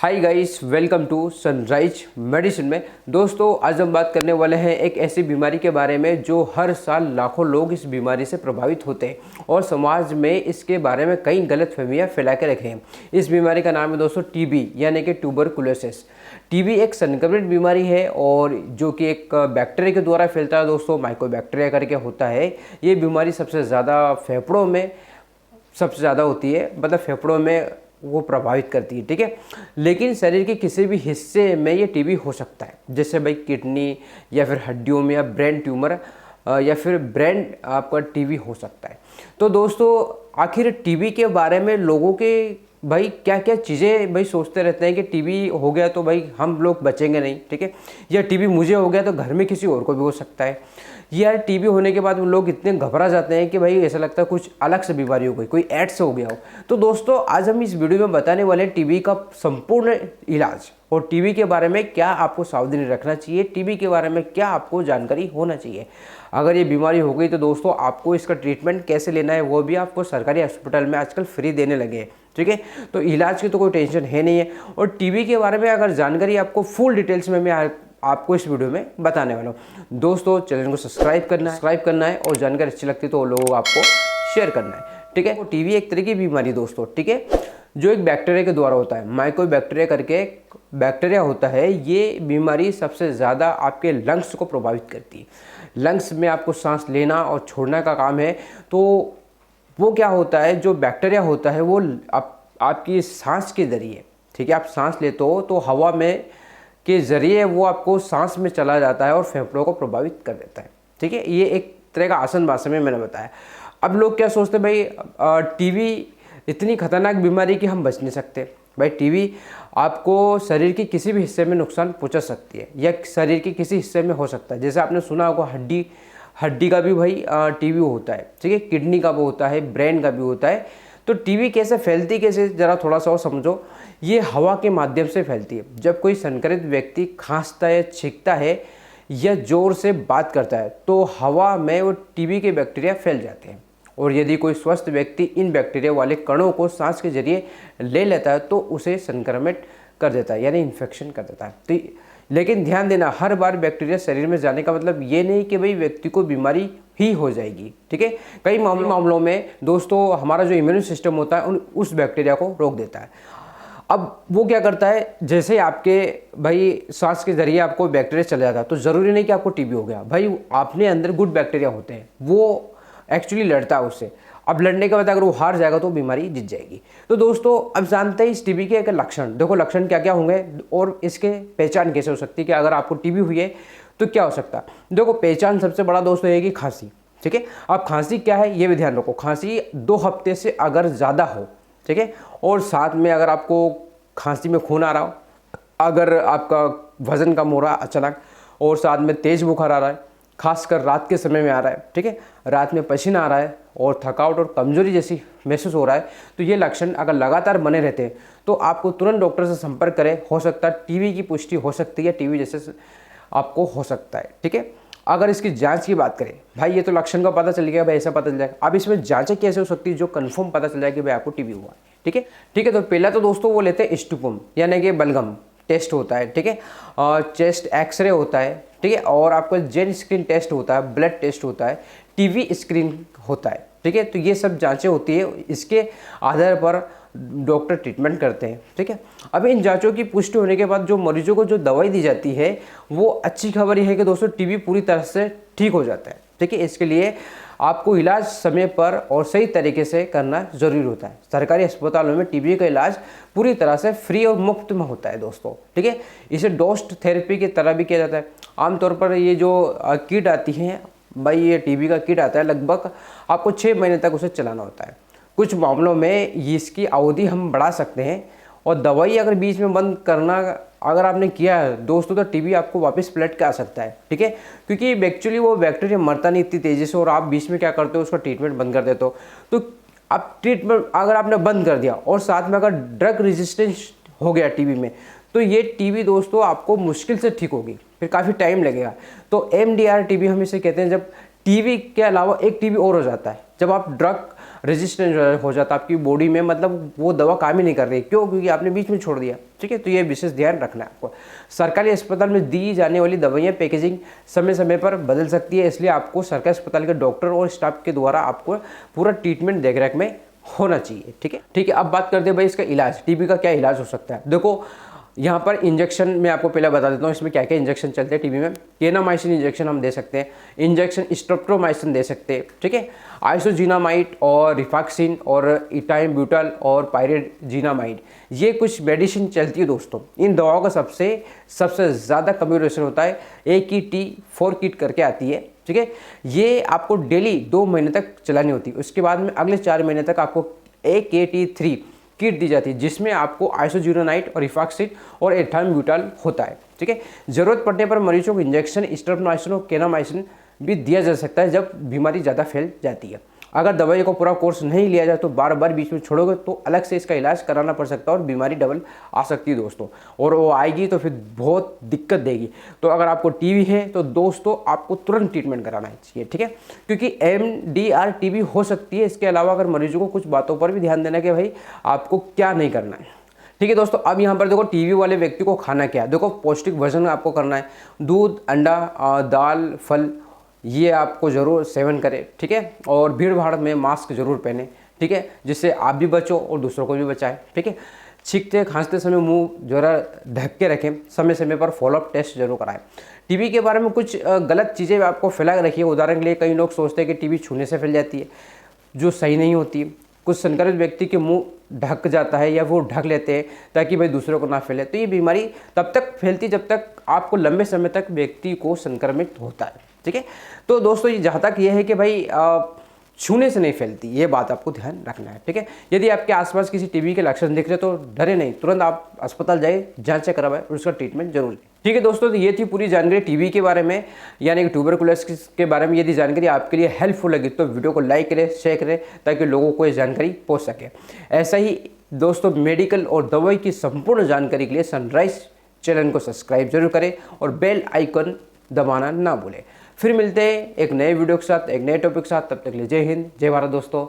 Hi guys, welcome to Sunrise Medicine में। दोस्तों, आज हम बात करने वाले हैं एक ऐसी बीमारी के बारे में जो हर साल लाखों लोग इस बीमारी से प्रभावित होते हैं और समाज में इसके बारे में कई गलतफहमियां फैला के रखे हैं। इस बीमारी का नाम है दोस्तों टीबी यानी कि ट्यूबरकुलोसिस। टीबी एक संक्रमित बीमारी है और जो कि एक बैक्टीरिया के द्वारा फैलता है दोस्तों, माइकोबैक्टीरिया करके होता है। ये बीमारी सबसे ज़्यादा फेफड़ों में सबसे ज़्यादा होती है, मतलब फेफड़ों में वो प्रभावित करती है, ठीक है। लेकिन शरीर के किसी भी हिस्से में ये टीबी हो सकता है, जैसे भाई किडनी या फिर हड्डियों में या ब्रेन ट्यूमर या फिर ब्रेन आपका टीबी हो सकता है। तो दोस्तों, आखिर टीबी के बारे में लोगों के भाई क्या क्या चीज़ें भाई सोचते रहते हैं कि टीबी हो गया तो भाई हम लोग बचेंगे नहीं, ठीक है, या टीबी मुझे हो गया तो घर में किसी और को भी हो सकता है। यार टीबी होने के बाद वो लोग इतने घबरा जाते हैं कि भाई ऐसा लगता है कुछ अलग से बीमारी हो गई, कोई एड्स हो गया हो। तो दोस्तों, आज हम इस वीडियो में बताने वाले हैं टीबी का संपूर्ण इलाज और टीबी के बारे में क्या आपको सावधानी रखना चाहिए, टीबी के बारे में क्या आपको जानकारी होना चाहिए। अगर ये बीमारी हो गई तो दोस्तों आपको इसका ट्रीटमेंट कैसे लेना है वो भी आपको सरकारी हॉस्पिटल में आजकल फ्री देने लगे हैं, ठीक है। तो इलाज की तो कोई टेंशन है नहीं है। और टीबी के बारे में अगर जानकारी आपको फुल डिटेल्स में मैं आपको इस वीडियो में बताने वाला हूँ। दोस्तों, चैनल को सब्सक्राइब करना है और जानकारी अच्छी लगती है तो लोगों को आपको शेयर करना है, ठीक है। टीबी एक तरह की बीमारी दोस्तों, ठीक है, जो एक बैक्टीरिया के द्वारा होता है। माइकोबैक्टीरिया करके बैक्टीरिया होता है। ये बीमारी सबसे ज़्यादा आपके लंग्स को प्रभावित करती है। लंग्स में आपको सांस लेना और छोड़ना का काम है। तो वो क्या होता है, जो बैक्टीरिया होता है वो आपकी सांस के ज़रिए, ठीक है, आप सांस लेते हो तो हवा में के ज़रिए वो आपको सांस में चला जाता है और फेफड़ों को प्रभावित कर देता है, ठीक है। ये एक तरह का आसान भाषा में मैंने बताया। अब लोग क्या सोचते हैं, भाई टीबी इतनी खतरनाक बीमारी कि हम बच नहीं सकते। भाई टीबी आपको शरीर के किसी भी हिस्से में नुकसान पहुंचा सकती है या शरीर के किसी हिस्से में हो सकता है। जैसे आपने सुना होगा हड्डी का भी भाई टीबी होता है, ठीक है, किडनी का भी होता है, ब्रेन का भी होता है। तो टीबी कैसे फैलती, कैसे ज़रा थोड़ा सा और समझो। ये हवा के माध्यम से फैलती है। जब कोई संक्रमित व्यक्ति खांसता है, छींकता है या जोर से बात करता है तो हवा में वो टीबी के बैक्टीरिया फैल जाते हैं। और यदि कोई स्वस्थ व्यक्ति इन बैक्टीरिया वाले कणों को सांस के जरिए ले लेता है तो उसे संक्रमित कर देता है, यानी इन्फेक्शन कर देता है। तो लेकिन ध्यान देना, हर बार बैक्टीरिया शरीर में जाने का मतलब ये नहीं कि भाई व्यक्ति को बीमारी ही हो जाएगी, ठीक है। कई मामलों में दोस्तों हमारा जो इम्यून सिस्टम होता है उस बैक्टीरिया को रोक देता है। अब वो क्या करता है, जैसे आपके भाई सांस के जरिए आपको बैक्टीरिया चला जाता है तो ज़रूरी नहीं कि आपको टीबी हो गया। भाई आपने अंदर गुड बैक्टीरिया होते हैं, वो एक्चुअली लड़ता है उससे। अब लड़ने के बाद अगर वो हार जाएगा तो बीमारी जीत जाएगी। तो दोस्तों, अब जानते हैं इस टीबी के एक लक्षण। देखो लक्षण क्या क्या होंगे और इसके पहचान कैसे हो सकती है कि अगर आपको टीबी हुई है तो क्या हो सकता है। देखो, पहचान सबसे बड़ा दोस्तों है कि खांसी, ठीक है। अब खांसी क्या है ये भी ध्यान रखो। खांसी 2 हफ्ते से अगर ज़्यादा हो, ठीक है, और साथ में अगर आपको खांसी में खून आ रहा हो, अगर आपका वजन कम हो रहा है अचानक और साथ में तेज़ बुखार आ रहा है, खासकर रात के समय में आ रहा है, ठीक है, रात में पसीना आ रहा है और थकावट और कमजोरी जैसी महसूस हो रहा है, तो ये लक्षण अगर लगातार बने रहते हैं तो आपको तुरंत डॉक्टर से संपर्क करें। हो सकता है टीबी की पुष्टि हो सकती है, टीबी जैसे आपको हो सकता है, ठीक है। अगर इसकी जांच की बात करें, भाई ये तो लक्षण का पता चल गया, भाई ऐसा पता चल जाएगा। अब इसमें जांचें कैसे हो सकती है जो कंफर्म पता चल जाए कि भाई आपको टीबी हुआ है, ठीक है, ठीक है। तो पहला तो दोस्तों वो लेते हैं स्टूपम यानी कि बलगम टेस्ट होता है, ठीक है, और चेस्ट एक्सरे होता है, ठीक है, और आपका जेन स्क्रीन टेस्ट होता है, ब्लड टेस्ट होता है, टीबी स्क्रीन होता है, ठीक है। तो ये सब जांचें होती है, इसके आधार पर डॉक्टर ट्रीटमेंट करते हैं, ठीक है। अब इन जांचों की पुष्टि होने के बाद जो मरीजों को जो दवाई दी जाती है वो अच्छी खबर यह है कि दोस्तों टीबी पूरी तरह से ठीक हो जाता है, ठीक है। इसके लिए आपको इलाज समय पर और सही तरीके से करना जरूरी होता है। सरकारी अस्पतालों में टीबी का इलाज पूरी तरह से फ्री और मुफ्त में होता है दोस्तों, ठीक है। इसे डोस्ट थेरेपी की तरह भी किया जाता है। आमतौर पर ये जो किट आती है भाई, ये टीबी का किट आता है, लगभग आपको 6 महीने तक उसे चलाना होता है। कुछ मामलों में इसकी अवधि हम बढ़ा सकते हैं और दवाई अगर बीच में बंद करना अगर आपने किया है दोस्तों तो टीबी आपको वापस पलट के आ सकता है, ठीक है, क्योंकि एक्चुअली वो बैक्टीरिया मरता नहीं इतनी तेज़ी से और आप बीच में क्या करते हो उसका ट्रीटमेंट बंद कर देते हो। तो अब ट्रीटमेंट अगर आपने बंद कर दिया और साथ में अगर ड्रग रेजिस्टेंस हो गया टीबी में तो ये टीबी दोस्तों आपको मुश्किल से ठीक होगी, फिर काफ़ी टाइम लगेगा। तो MDR टीबी हम इसे कहते हैं, जब टीबी के अलावा एक टीबी और हो जाता है, जब आप ड्रग रेजिस्टेंस हो जाता है आपकी बॉडी में, मतलब वो दवा काम ही नहीं कर रही। क्यों? क्योंकि आपने बीच में छोड़ दिया। ठीक है, तो ये विशेष ध्यान रखना है आपको। सरकारी अस्पताल में दी जाने वाली दवाइयाँ पैकेजिंग समय समय पर बदल सकती है, इसलिए आपको सरकारी अस्पताल के डॉक्टर और स्टाफ के द्वारा आपको पूरा ट्रीटमेंट देखरेख में होना चाहिए। ठीक है, ठीक है। अब बात करते हैं भाई इसका इलाज, टीबी का क्या इलाज हो सकता है। देखो यहाँ पर इंजेक्शन मैं आपको पहले बता देता हूँ इसमें क्या क्या इंजेक्शन चलते हैं टीबी में। केनामाइसिन इंजेक्शन हम दे सकते हैं, इंजेक्शन स्ट्रेप्टोमाइसिन दे सकते हैं। ठीक है, आइसोजिनामाइड और रिफाक्सिन और इटाइम्ब्यूटल और पायरिजिनामाइड, ये कुछ मेडिसिन चलती है दोस्तों। इन दवाओं का सबसे ज़्यादा कम्बिनेशन होता है AKT4 किट करके आती है। ठीक है, ये आपको डेली 2 महीने तक चलानी होती है। उसके बाद में अगले 4 महीने तक आपको AKT3 किट दी जाती है, जिसमें आपको आइसोज्यूरानाइड और रिफाक्सिन और एथाम्ब्यूटल होता है। ठीक है, जरूरत पड़ने पर मरीजों को इंजेक्शन स्ट्रेप्टोमाइसिन और केनामाइसिन भी दिया जा सकता है जब बीमारी ज़्यादा फैल जाती है। अगर दवाई को पूरा कोर्स नहीं लिया जाए तो बार बार बीच में छोड़ोगे तो अलग से इसका इलाज कराना पड़ सकता है और बीमारी डबल आ सकती है दोस्तों, और वो आएगी तो फिर बहुत दिक्कत देगी। तो अगर आपको टीबी है तो दोस्तों आपको तुरंत ट्रीटमेंट कराना चाहिए। ठीक है, क्योंकि MDR टीबी हो सकती है। इसके अलावा अगर मरीजों को कुछ बातों पर भी ध्यान देना कि भाई आपको क्या नहीं करना है। ठीक है दोस्तों, अब यहाँ पर देखो टीबी वाले व्यक्ति को खाना क्या है। देखो पौष्टिक भोजन आपको करना है, दूध, अंडा, दाल, फल, ये आपको ज़रूर सेवन करें। ठीक है, और भीड़ भाड़ में मास्क जरूर पहने। ठीक है, जिससे आप भी बचो और दूसरों को भी बचाएं। ठीक है, छींकते खांसते समय मुंह जरा ढक के रखें, समय समय पर फॉलोअप टेस्ट जरूर कराएं। टीबी के बारे में कुछ गलत चीज़ें आपको फैला के रखिए। उदाहरण के लिए कई लोग सोचते हैं कि टीबी छूने से फैल जाती है, जो सही नहीं होती। कुछ संक्रमित व्यक्ति के मुंह ढक जाता है या वो ढक लेते हैं ताकि भाई दूसरों को ना फैले। तो ये बीमारी तब तक फैलती जब तक आपको लंबे समय तक व्यक्ति को संक्रमित होता है। ठीक है, तो दोस्तों ये जहाँ तक ये है कि भाई छूने से नहीं फैलती, ये बात आपको ध्यान रखना है। ठीक है, यदि आपके आसपास किसी टीबी के लक्षण दिख रहे तो डरे नहीं, तुरंत आप अस्पताल जाइए, जांच करवाएं और उसका ट्रीटमेंट जरूर लें। ठीक है दोस्तों, तो ये थी पूरी जानकारी टीबी के बारे में, यानी कि ट्यूबरकुलोसिस के बारे में। यदि जानकारी आपके लिए हेल्पफुल लगी तो वीडियो को लाइक करें, शेयर करें, ताकि लोगों को ये जानकारी पहुँच सके। ऐसा ही दोस्तों मेडिकल और दवाई की संपूर्ण जानकारी के लिए सनराइज चैनल को सब्सक्राइब जरूर करें और बेल आइकन दबाना ना भूलें। फिर मिलते हैं एक नए वीडियो के साथ, एक नए टॉपिक के साथ। तब तक के लिए जय हिंद, जय भारत दोस्तों।